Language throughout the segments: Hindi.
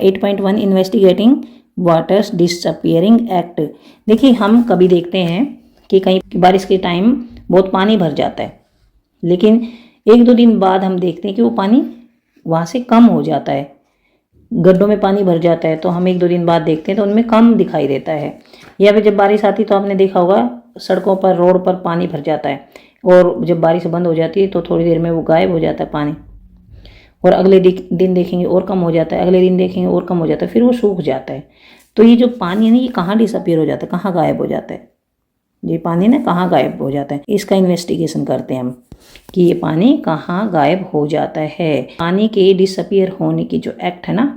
8.1 इन्वेस्टिगेटिंग वाटर्स डिसअपियरिंग एक्ट। देखिए, हम कभी देखते हैं कि कहीं बारिश के टाइम बहुत पानी भर जाता है, लेकिन 1-2 दिन बाद हम देखते हैं कि वो पानी वहाँ से कम हो जाता है। गड्ढों में पानी भर जाता है तो हम 1-2 दिन बाद देखते हैं तो उनमें कम दिखाई देता है। या फिर जब बारिश आती तो आपने देखा होगा सड़कों पर, रोड पर पानी भर जाता है, और जब बारिश बंद हो जाती है तो थोड़ी देर में वो गायब हो जाता है पानी, और अगले दिन देखेंगे और कम हो जाता है, अगले दिन देखेंगे और कम हो जाता है, फिर वो सूख जाता है। तो ये जो पानी है ना, ये कहाँ डिसअपियर हो जाता है, कहाँ गायब हो जाता है, ये पानी ना कहाँ गायब हो जाता है। इसका इन्वेस्टिगेशन करते हैं हम कि ये पानी कहाँ गायब हो जाता है। पानी के डिसअपियर होने की जो एक्ट है ना,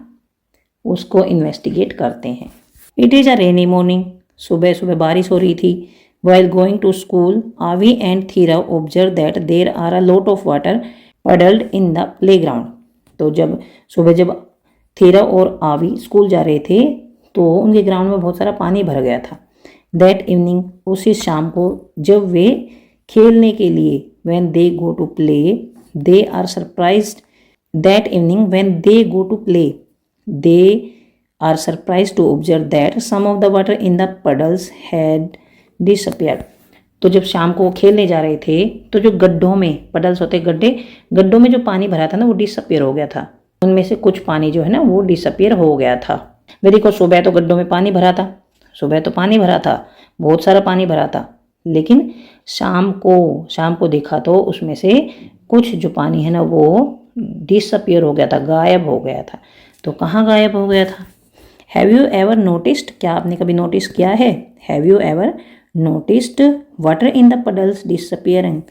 उसको इन्वेस्टिगेट करते हैं। It is a rainy morning, सुबह सुबह बारिश हो रही थी। While going to school, Avi and Thirav observe that there are a lot of water puddled in the playground. तो जब थीरव और आवी स्कूल जा रहे थे तो उनके ग्राउंड में बहुत सारा पानी भर गया था। दैट इवनिंग, उसी शाम को जब वे खेलने के लिए, when they go to play, they are surprised. That evening when they go to play, they are surprised to observe that some of the water in the puddles had disappeared। तो जब शाम को वो खेलने जा रहे थे तो जो गड्ढों में, पडल्स होते गड्ढे, गड्ढों में जो पानी भरा था ना वो डिसअपियर हो गया था। उनमें से कुछ पानी जो है ना वो डिसअपियर हो गया था। वे देखो, सुबह तो गड्ढों में पानी भरा था, सुबह तो पानी भरा था, बहुत सारा पानी भरा था, लेकिन शाम को देखा तो उसमें से कुछ जो पानी है ना वो डिसअपियर हो गया था, गायब हो गया था। तो कहाँ गायब हो गया था? हैव यू एवर नोटिस्ड, क्या आपने कभी नोटिस किया है? Have you ever noticed water in the puddles disappearing?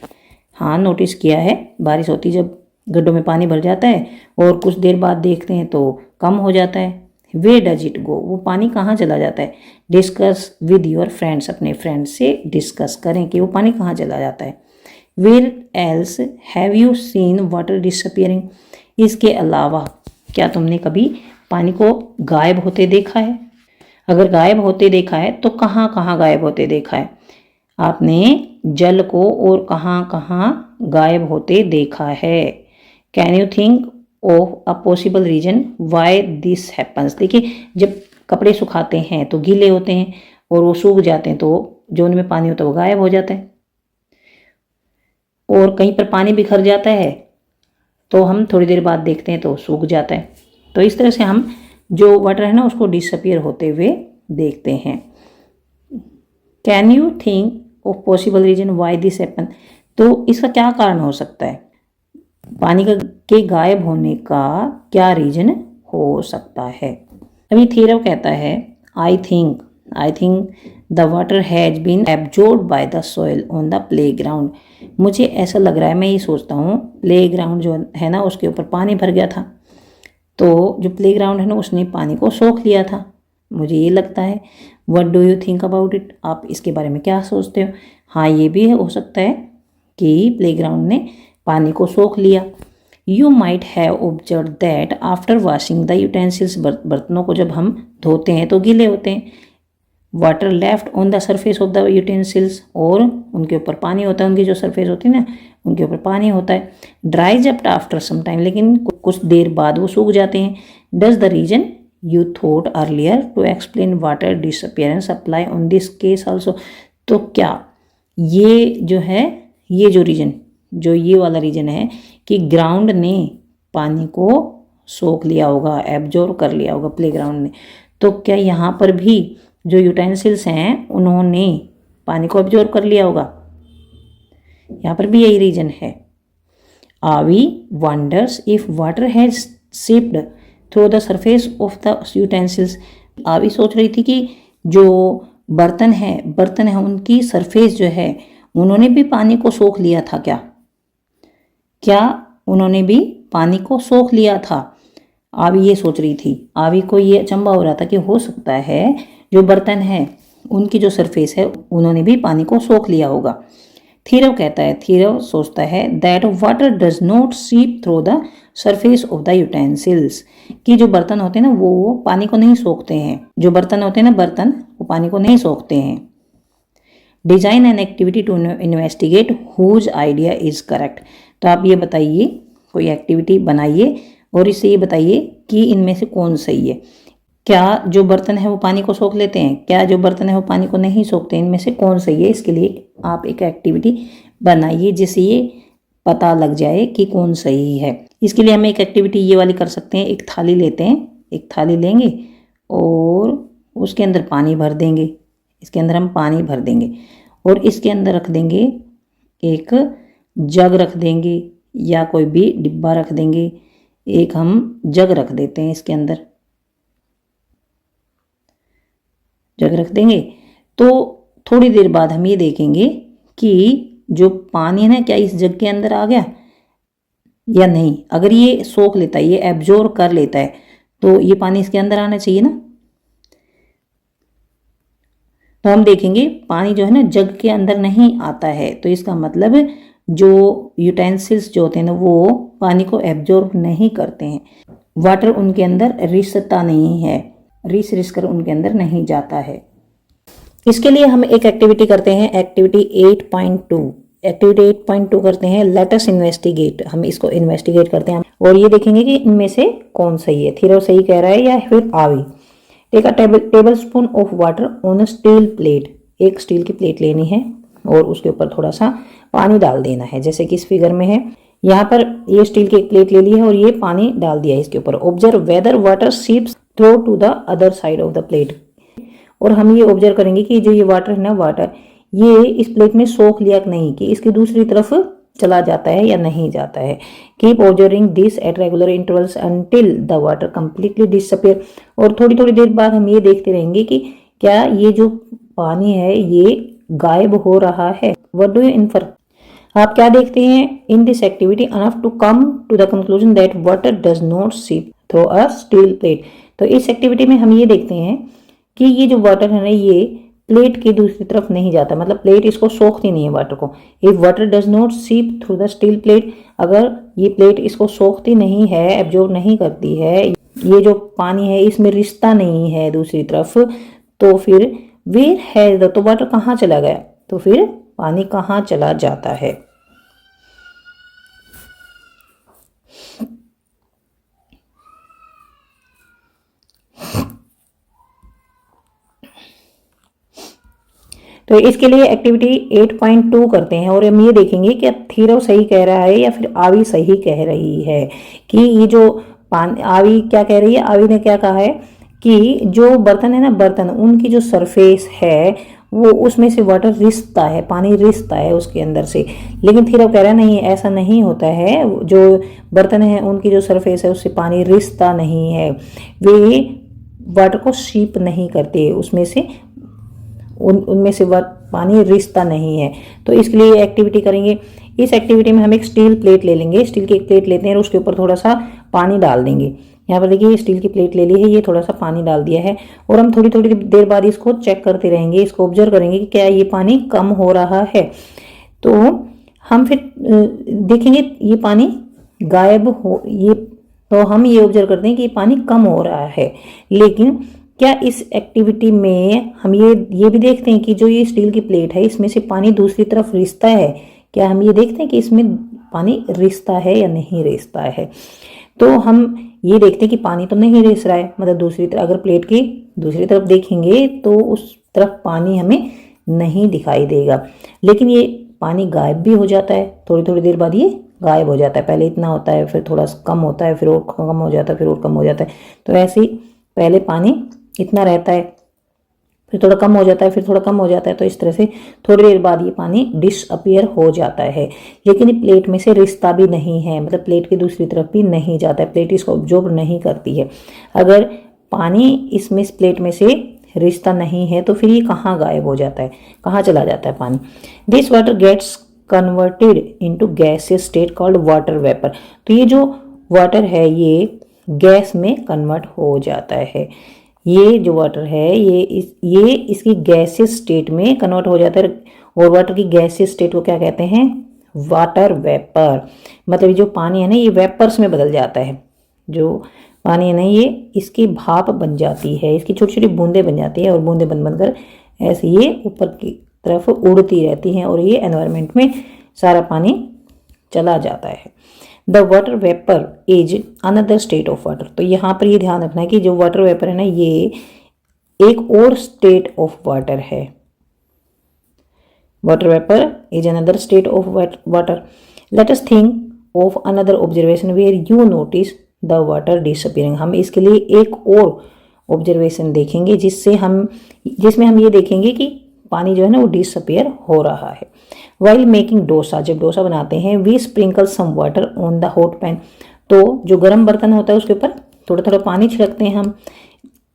हाँ, नोटिस किया है। बारिश होती जब गड्ढों में पानी भर जाता है और कुछ देर बाद देखते हैं तो कम हो जाता है। वे डज इट गो, वो पानी कहाँ चला जाता है? डिस्कस विद योर फ्रेंड्स, अपने फ्रेंड्स से डिस्कस करें कि वो पानी कहाँ चला जाता है। Where else have you seen water disappearing? इसके अलावा क्या तुमने कभी पानी को गायब होते देखा है? अगर गायब होते देखा है तो कहाँ कहाँ गायब होते देखा है? आपने जल को और कहाँ कहाँ गायब होते देखा है? Can you think of a possible reason why this happens? देखिए, जब कपड़े सुखाते हैं तो गीले होते हैं और वो सूख जाते हैं तो जो उनमें पानी होता है वो गायब हो जाता है, और कहीं पर पानी बिखर जाता है तो हम थोड़ी देर बाद देखते हैं तो सूख जाता है। तो इस तरह से हम जो वाटर है ना उसको डिसअपियर होते हुए देखते हैं। Can you think of possible reason why this happen? तो इसका क्या कारण हो सकता है? पानी के गायब होने का क्या रीजन हो सकता है? अभी थीरव कहता है, I think the water has been absorbed by the soil on the playground. मुझे ऐसा लग रहा है, मैं ये सोचता हूँ, प्लेग्राउंड जो है ना उसके ऊपर पानी भर गया था, तो जो प्लेग्राउंड है ना उसने पानी को सोख लिया था, मुझे ये लगता है। What do you think about it? आप इसके बारे में क्या सोचते हो? हाँ, ये भी हो सकता है कि प्लेग्राउंड ने पानी को सोख लिया। You might have observe that after washing the utensils, बर्तनों को जब हम धोते हैं तो गीले होते हैं। Water left on the surface of the utensils, और उनके ऊपर पानी होता है, उनकी जो सरफेस होती है ना उनके ऊपर पानी होता है। Dries up after some time, लेकिन कुछ देर बाद वो सूख जाते हैं। Does the reason you thought earlier to explain water disappearance apply on this case also? तो क्या ये जो है, ये जो रीजन, जो ये वाला रीजन है कि ग्राउंड ने पानी को सोख लिया होगा, एब्जॉर्ब कर लिया होगा प्लेग्राउंड ने, तो क्या यहाँ पर भी जो यूटेंसिल्स हैं उन्होंने पानी को एब्जॉर्ब कर लिया होगा? यहाँ पर भी यही रीजन है। आवी wonders if water has sipped through the surface of the utensils. आवी सोच रही थी कि जो बर्तन है उनकी सरफेस जो है उन्होंने भी पानी को सोख लिया था क्या उन्होंने भी पानी को सोख लिया था? आवी ये सोच रही थी। आवी को ये अचंभा हो रहा था कि हो सकता है जो बर्तन है उनकी जो सरफेस है उन्होंने भी पानी को सोख लिया होगा। थीरव कहता है, थीरव सोचता है that water does not seep through the surface of the utensils, कि जो बर्तन होते हैं ना वो पानी को नहीं सोखते हैं, जो बर्तन होते हैं ना बर्तन, वो पानी को नहीं सोखते हैं। Design an activity to investigate whose idea is correct. तो आप ये बताइए, कोई एक्टिविटी बनाइए और इससे ये बताइए कि इनमें से कौन सही है। क्या जो बर्तन है वो पानी को सोख लेते हैं, क्या जो बर्तन है वो पानी को नहीं सोखते, इनमें से कौन सही है। इसके लिए आप एक एक्टिविटी बनाइए जिससे ये पता लग जाए कि कौन सही है। इसके लिए हम एक एक्टिविटी ये वाली कर सकते हैं। एक थाली लेते हैं, एक थाली लेंगे और उसके अंदर पानी भर देंगे। इसके अंदर हम पानी भर देंगे और इसके अंदर रख देंगे एक जग रख देंगे या कोई भी डिब्बा रख देंगे। एक हम जग रख देते हैं, इसके अंदर जग रख देंगे। तो थोड़ी देर बाद हम ये देखेंगे कि जो पानी है ना, क्या इस जग के अंदर आ गया या नहीं। अगर ये सोख लेता है, ये एब्जॉर्ब कर लेता है, तो ये पानी इसके अंदर आना चाहिए ना। तो हम देखेंगे पानी जो है ना जग के अंदर नहीं आता है, तो इसका मतलब जो यूटेंसिल्स जो होते हैं ना वो पानी को एब्जॉर्ब नहीं करते हैं। वाटर उनके अंदर रिसता नहीं है, रिस कर उनके अंदर नहीं जाता है। इसके लिए हम एक एक्टिविटी करते हैं, एक्टिविटी 8.2। एक्टिविटी 8.2 करते हैं, लेट अस इन्वेस्टिगेट। हम इसको इन्वेस्टिगेट करते हैं और ये देखेंगे कि इनमें से कौन सही है। थीरो सही कह रहा है या फिर आवी। Take a tablespoon of water on a steel plate. एक स्टील की प्लेट लेनी है और उसके ऊपर थोड़ा सा पानी डाल देना है, जैसे कि इस फिगर में है। यहाँ पर ये स्टील की एक प्लेट ले ली है और ये पानी डाल दिया है इसके ऊपर। Observe whether water seeps through to the other side of the plate. और हम ये ऑब्जर्व करेंगे कि जो ये वाटर है ना, वाटर ये इस प्लेट में सोख लिया कि नहीं, कि इसकी दूसरी तरफ चला जाता है या नहीं जाता है। Keep observing this at regular intervals until the water completely disappear. और थोड़ी थोड़ी देर बाद हम ये देखते रहेंगे कि क्या ये जो पानी है ये गायब हो रहा है। What do you infer? आप क्या देखते हैं? In this activity enough to come to the conclusion that water does not seep through a steel plate. तो इस एक्टिविटी में हम ये देखते हैं कि ये जो वाटर है ना ये प्लेट की दूसरी तरफ नहीं जाता, मतलब प्लेट इसको सोखती नहीं है वाटर को। If water does not seep through the steel plate, अगर ये प्लेट इसको सोखती नहीं है, एब्जॉर्ब नहीं करती है, ये जो पानी है इसमें रिश्ता नहीं है दूसरी तरफ, तो फिर वेयर हैज द, तो वाटर कहाँ चला गया, तो फिर पानी कहाँ चला जाता है। तो इसके लिए एक्टिविटी 8.2 करते हैं और हम ये देखेंगे कि थीरो सही कह रहा है या फिर आवी सही कह रही है। कि ये जो पानी, आवी क्या कह रही है, आवी ने क्या कहा है कि जो बर्तन है ना, बर्तन उनकी जो सरफेस है वो उसमें से वाटर रिसता है, पानी रिसता है उसके अंदर से। लेकिन थीरो कह रहा है नहीं, ऐसा नहीं होता है। जो बर्तन है उनकी जो सरफेस है उससे पानी रिसता नहीं है, वे वाटर को सीप नहीं करते, उसमें से उनमें से पानी रिसता नहीं है। तो इसके लिए एक्टिविटी करेंगे। इस एक्टिविटी में हम एक स्टील प्लेट ले लेंगे, स्टील की एक प्लेट लेते हैं और उसके ऊपर थोड़ा सा पानी डाल देंगे। यहाँ पर देखिए स्टील की प्लेट ले ली है, ये थोड़ा सा पानी डाल दिया है और हम थोड़ी थोड़ी देर बाद इसको चेक करते रहेंगे, इसको ऑब्जर्व करेंगे कि क्या ये पानी कम हो रहा है। तो हम फिर देखेंगे ये पानी गायब हो, ये तो हम ये ऑब्जर्व करते हैं कि ये पानी कम हो रहा है। लेकिन क्या इस एक्टिविटी में हम ये भी देखते हैं कि जो ये स्टील की प्लेट है इसमें से पानी दूसरी तरफ रिसता है? क्या हम ये देखते हैं कि इसमें पानी रिसता है या नहीं रिसता है? तो हम ये देखते हैं कि पानी तो नहीं रिस रहा है, मतलब दूसरी तरफ अगर प्लेट की दूसरी तरफ देखेंगे तो उस तरफ पानी हमें नहीं दिखाई देगा। लेकिन ये पानी गायब भी हो जाता है, थोड़ी थोड़ी देर बाद ये गायब हो जाता है। पहले इतना होता है, फिर थोड़ा कम होता है, फिर और कम हो जाता है, फिर और कम हो जाता है। तो ऐसे ही पहले पानी इतना रहता है, फिर थोड़ा कम हो जाता है, फिर थोड़ा कम हो जाता है। तो इस तरह से थोड़ी देर बाद ये पानी डिसअपियर हो जाता है। लेकिन ये प्लेट में से रिसता भी नहीं है, मतलब प्लेट की दूसरी तरफ भी नहीं जाता है, प्लेट इसको ऑब्जॉर्ब नहीं करती है। अगर पानी इसमें इस प्लेट में से रिसता नहीं है तो फिर ये कहाँ गायब हो जाता है, कहाँ चला जाता है पानी? This water gets converted into gaseous state called water vapour. तो ये जो वाटर है ये गैस में कन्वर्ट हो जाता है। ये जो वाटर है ये इसकी गैसियस स्टेट में कन्वर्ट हो जाता है। और वाटर की गैसियस स्टेट को क्या कहते हैं? Water vapour. मतलब जो पानी है ना ये वेपर्स में बदल जाता है। जो पानी है ना ये इसकी भाप बन जाती है, इसकी छोटी छोटी बूंदें बन जाती है और बूंदें बन बनकर ऐसे ये ऊपर की तरफ उड़ती रहती हैं और ये एनवायरनमेंट में सारा पानी चला जाता है। The water vapour is another state of water. तो यहाँ पर ये ध्यान रखना है कि जो वाटर वेपर है ना, ये एक और स्टेट ऑफ वाटर है। Water vapour is another state of water. Let us think of another observation where you notice the water disappearing. हम इसके लिए एक और ऑब्जर्वेशन देखेंगे जिसमें हम ये देखेंगे कि पानी जो है ना वो डिसअपीयर हो रहा है। वाइल मेकिंग डोसा, जब डोसा बनाते हैं, we sprinkle some water on the hot pan. तो जो गर्म बर्तन होता है उसके ऊपर थोड़ा थोड़ा पानी छिड़कते हैं हम,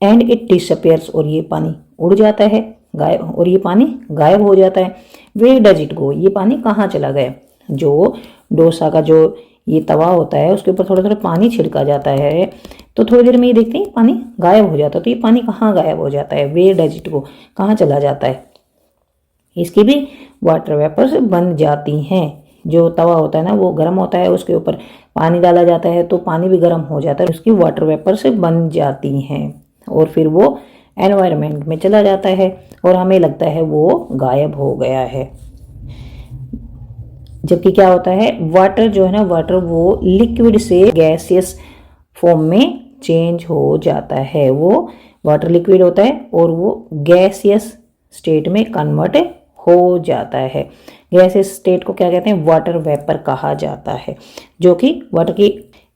एंड इट डिसअपीयर्स, और ये पानी उड़ जाता है, गायब, और ये पानी गायब हो जाता है। वेयर डज इट गो, ये पानी कहाँ चला गया? जो डोसा का जो ये तवा होता है उसके ऊपर थोड़ा थोड़ा पानी छिड़का जाता है, तो थोड़ी देर में ये देखते हैं पानी गायब हो जाता है। तो ये पानी कहाँ गायब हो जाता है? वेयर डज इट गो, कहाँ चला जाता है? इसकी भी वाटर वेपर्स बन जाती हैं। जो तवा होता है ना वो गर्म होता है, उसके ऊपर पानी डाला जाता है तो पानी भी गर्म हो जाता है, उसकी वाटर वेपर्स बन जाती हैं और फिर वो एनवायरनमेंट में चला जाता है और हमें लगता है वो गायब हो गया है। जबकि क्या होता है, वाटर जो है ना, वाटर वो लिक्विड से गैसियस फॉर्म में चेंज हो जाता है। वो वाटर लिक्विड होता है और वो गैसियस स्टेट में कन्वर्ट हो जाता है। गैसियस स्टेट को क्या कहते हैं? वाटर वेपर कहा जाता है, जो कि वाटर की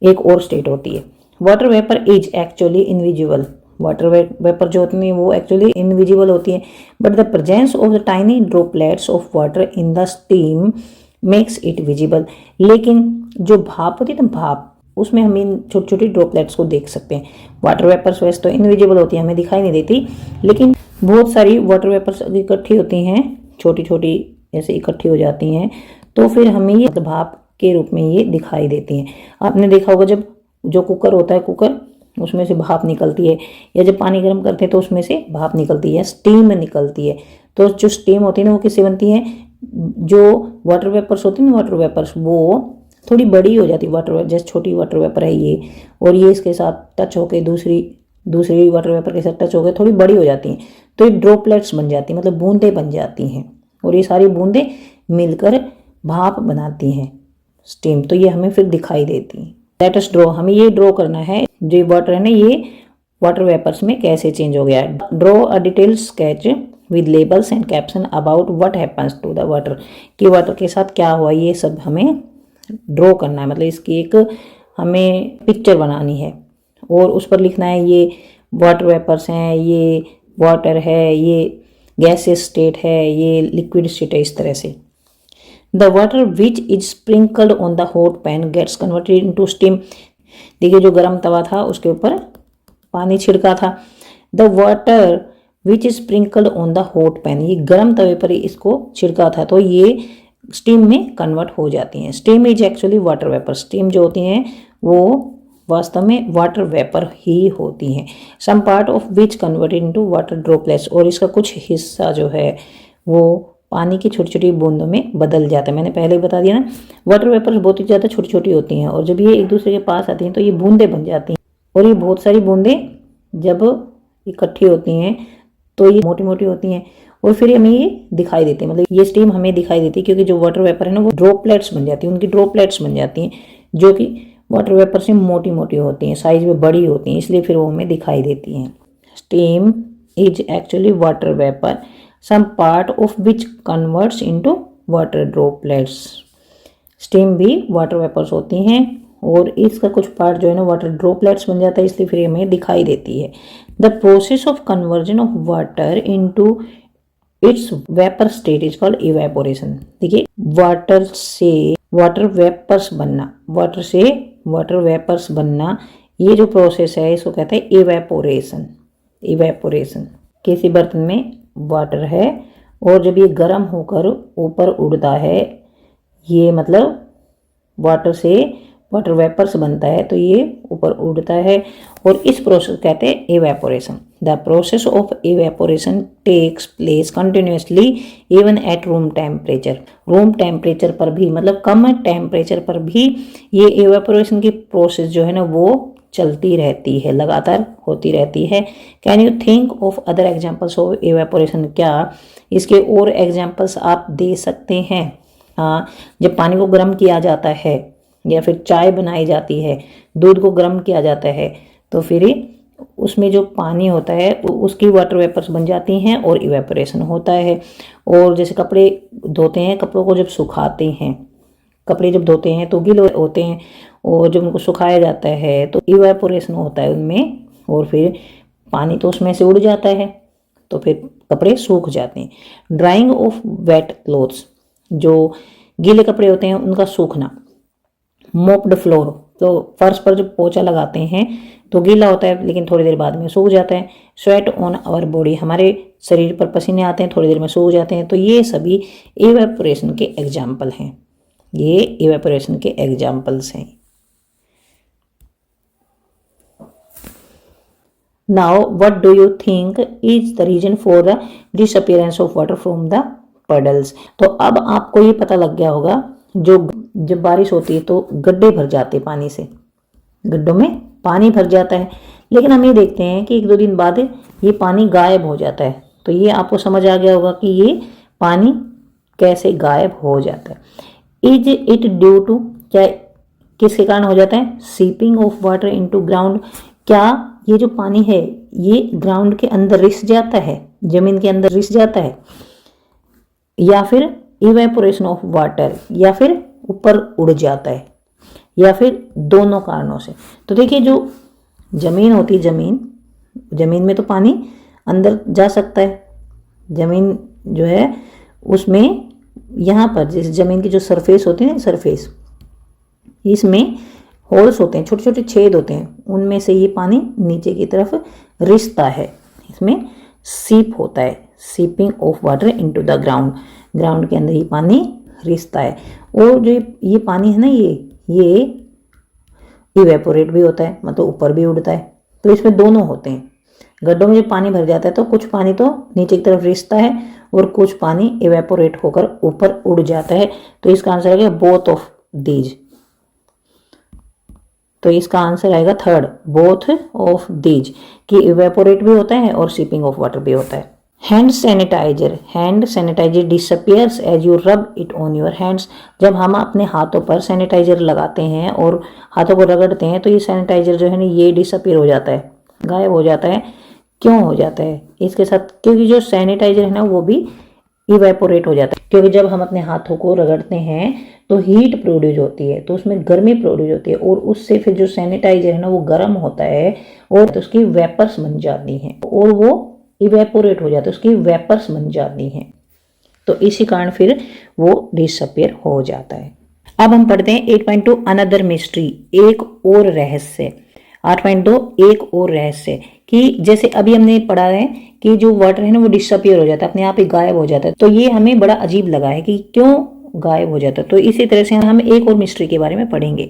एक और स्टेट होती है। Water vapour is actually invisible. Water vapour जो होती है वो एक्चुअली इनविजिबल होती है, but the presence of the tiny droplets of water in the steam makes it visible. लेकिन जो भाप होती है ना, भाप, उसमें हम इन छोटी छोटी ड्रॉपलेट्स को देख सकते हैं। वाटर वेपर्स वैसे तो इनविजिबल होती है, हमें दिखाई नहीं देती, लेकिन बहुत सारी वाटर वेपर्स इकट्ठी होती हैं, छोटी छोटी ऐसे इकट्ठी हो जाती हैं, तो फिर हमें ये भाप के रूप में ये दिखाई देती हैं। आपने देखा होगा जब जो कुकर होता है, कुकर, उसमें से भाप निकलती है, या जब पानी गर्म करते हैं तो उसमें से भाप निकलती है, स्टीम निकलती है। तो जो स्टीम होती है ना वो किससे बनती है? जो वाटर वेपर्स होती है ना, वाटर वेपर्स वो थोड़ी बड़ी हो जाती है। वाटर जैसे छोटी वाटर वेपर है ये, और ये इसके साथ टच होकर दूसरी वाटर वेपर के साथ टच होकर थोड़ी बड़ी हो जाती हैं, तो ये ड्रॉपलेट्स बन जाती हैं, मतलब बूंदें बन जाती हैं, और ये सारी बूंदें मिलकर भाप बनाती हैं, स्टीम। तो ये हमें फिर दिखाई देती हैं। लेट अस ड्रॉ, हमें ये ड्रॉ करना है जो वाटर है ना, ये वाटर वेपर्स में कैसे चेंज हो गया है। Draw a detailed sketch with labels and caption about what happens to the water, कि वाटर के साथ क्या हुआ, ये सब हमें ड्रॉ करना है। मतलब इसकी एक हमें पिक्चर बनानी है और उस पर लिखना है ये वाटर वेपर्स हैं, ये वाटर है, ये गैसियस स्टेट है, ये लिक्विड स्टेट है, इस तरह से। The water which is sprinkled on the hot pan gets converted into steam. देखिए जो गर्म तवा था उसके ऊपर पानी छिड़का था। The water which is sprinkled on the hot pan, ये गर्म तवे पर इसको छिड़का था, तो ये स्टीम में कन्वर्ट हो जाती हैं। Steam is actually water vapour. Steam जो होती हैं वो वास्तव में वाटर वेपर ही होती हैं। Some part of which converted into water droplets, और इसका कुछ हिस्सा जो है वो पानी की छोटी छोटी बूंदों में बदल जाता है। मैंने पहले ही बता दिया ना, वाटर वेपर्स बहुत ही ज़्यादा छोटी छोटी होती हैं, और जब ये एक दूसरे के पास आती हैं तो ये बूंदें बन जाती हैं, और ये बहुत सारी बूंदें जब इकट्ठी होती हैं तो ये मोटी मोटी होती हैं, और फिर हमें ये दिखाई देती है। मतलब ये स्टीम हमें दिखाई देती है, क्योंकि जो वाटर वेपर है ना वो ड्रॉपलेट्स बन जाती है, उनकी ड्रॉपलेट्स बन जाती हैं, जो कि वाटर वेपर से मोटी मोटी होती हैं, साइज में बड़ी होती हैं, इसलिए फिर वो हमें दिखाई देती हैं। Steam is actually water vapour, some part of which converts into water droplets. Steam भी वाटर वेपर्स होती हैं और इसका कुछ पार्ट जो है ना वाटर ड्रॉपलेट्स बन जाता है, इसलिए फिर हमें दिखाई देती है। The process of conversion of water into its vapour state is called evaporation. देखिए वाटर से वाटर वेपर्स बनना, वाटर से वाटर वेपर्स बनना, ये जो प्रोसेस है इसको कहते हैं इवेपोरेशन। इवेपोरेशन, किसी बर्तन में वाटर है और जब ये गर्म होकर ऊपर उड़ता है, ये मतलब वाटर से वाटर वेपर्स बनता है, तो ये ऊपर उड़ता है, और इस प्रोसेस कहते हैं evaporation. The process of evaporation takes place continuously even at room temperature. Room temperature पर भी, मतलब कम टेम्परेचर पर भी ये इवेपोरेशन की प्रोसेस जो है ना वो चलती रहती है, लगातार होती रहती है। Can you think of other examples of evaporation, क्या इसके और एग्जाम्पल्स आप दे सकते हैं? हाँ, जब पानी को गर्म किया जाता है या फिर चाय बनाई जाती है, दूध को गर्म किया जाता है, तो फिर उसमें जो पानी होता है उसकी वाटर वेपर्स बन जाती हैं और इवेपोरेशन होता है। और जैसे कपड़े धोते हैं, कपड़ों को जब सुखाते हैं, कपड़े जब धोते हैं तो गीले होते हैं और जब उनको सुखाया जाता है तो इवेपोरेशन होता है उनमें और फिर पानी तो उसमें से उड़ जाता है, तो फिर कपड़े सूख जाते हैं। ड्राइंग ऑफ वेट क्लोथ्स, जो गीले कपड़े होते हैं उनका सूखना। मोप्ड फ्लोर, तो फर्श पर जब पोछा लगाते हैं तो गीला होता है लेकिन थोड़ी देर बाद में सूख जाता है। स्वेट ऑन आवर बॉडी, हमारे शरीर पर पसीने आते हैं, थोड़ी देर में सूख जाते हैं। तो ये सभी इवेपोरेशन के एग्जाम्पल हैं, ये इवेपोरेशन के एग्जाम्पल्स हैं। Now what do you think is the reason for the disappearance of water from the puddles. तो अब आपको ये पता लग गया होगा, जब बारिश होती है तो गड्ढे भर जाते हैं पानी से, गड्ढों में पानी भर जाता है, लेकिन हम ये देखते हैं कि 1-2 दिन बाद ये पानी गायब हो जाता है। तो ये आपको समझ आ गया होगा कि ये पानी कैसे गायब हो जाता है। इज इट ड्यू टू, क्या किसके कारण हो जाता है? Seeping of water into ground, क्या ये जो पानी है ये ग्राउंड के अंदर रिस जाता है, जमीन के अंदर रिस जाता है, या फिर इवेपोरेशन ऑफ वाटर, या फिर ऊपर उड़ जाता है, या फिर दोनों कारणों से। तो देखिए, जो जमीन होती है, जमीन में तो पानी अंदर जा सकता है, जमीन जो है उसमें यहाँ पर जैसे जमीन की जो सरफेस होती है ना, सरफेस, इसमें होल्स होते हैं, छोटे छोटे छेद होते हैं, उनमें से ये पानी नीचे की तरफ रिसता है, इसमें सीप होता है, seeping of water into the ground, ground के अंदर ही पानी रिसता है। और जो ये पानी है ना, ये इवेपोरेट भी होता है, मतलब ऊपर भी उड़ता है। तो इसमें दोनों होते हैं, गड्ढों में जब पानी भर जाता है तो कुछ पानी तो नीचे की तरफ रिसता है और कुछ पानी इवेपोरेट होकर ऊपर उड़ जाता है। तो इसका आंसर आएगा बोथ ऑफ दीज। तो इसका आंसर आएगा थर्ड, बोथ ऑफ दीज, कि इवेपोरेट भी होता है और सीपिंग ऑफ वाटर भी होता है। Hand sanitiser disappears as you rub it on your hands. जब हम अपने हाथों पर सैनिटाइजर लगाते हैं और हाथों को रगड़ते हैं तो ये सैनिटाइजर जो है ना, ये डिसअपियर हो जाता है, गायब हो जाता है। क्यों हो जाता है इसके साथ? क्योंकि जो सैनिटाइजर है ना वो भी इवेपोरेट हो जाता है, क्योंकि जब हम अपने हाथों को रगड़ते हैं तो हीट प्रोड्यूस होती है, तो उसमें गर्मी प्रोड्यूस होती है और उससे फिर जो सैनिटाइजर है ना वो गर्म होता है और तो उसकी वेपर्स बन जाती हैं और वो इवेपोरेट हो जाता है, उसकी वेपर्स बन जाती हैं, तो इसी कारण फिर वो डिसअपियर हो जाता है। अब हम पढ़ते हैं 8.2 अनदर मिस्ट्री, एक और रहस्य। 8.2 एक और रहस्य, कि जैसे अभी हमने पढ़ा है कि जो वाटर है ना वो डिसअपियर हो जाता है, अपने आप ही गायब हो जाता है। तो ये हमें बड़ा अजीब लगा है कि क्यों गायब हो जाता है। तो इसी तरह से हम एक और मिस्ट्री के बारे में पढ़ेंगे।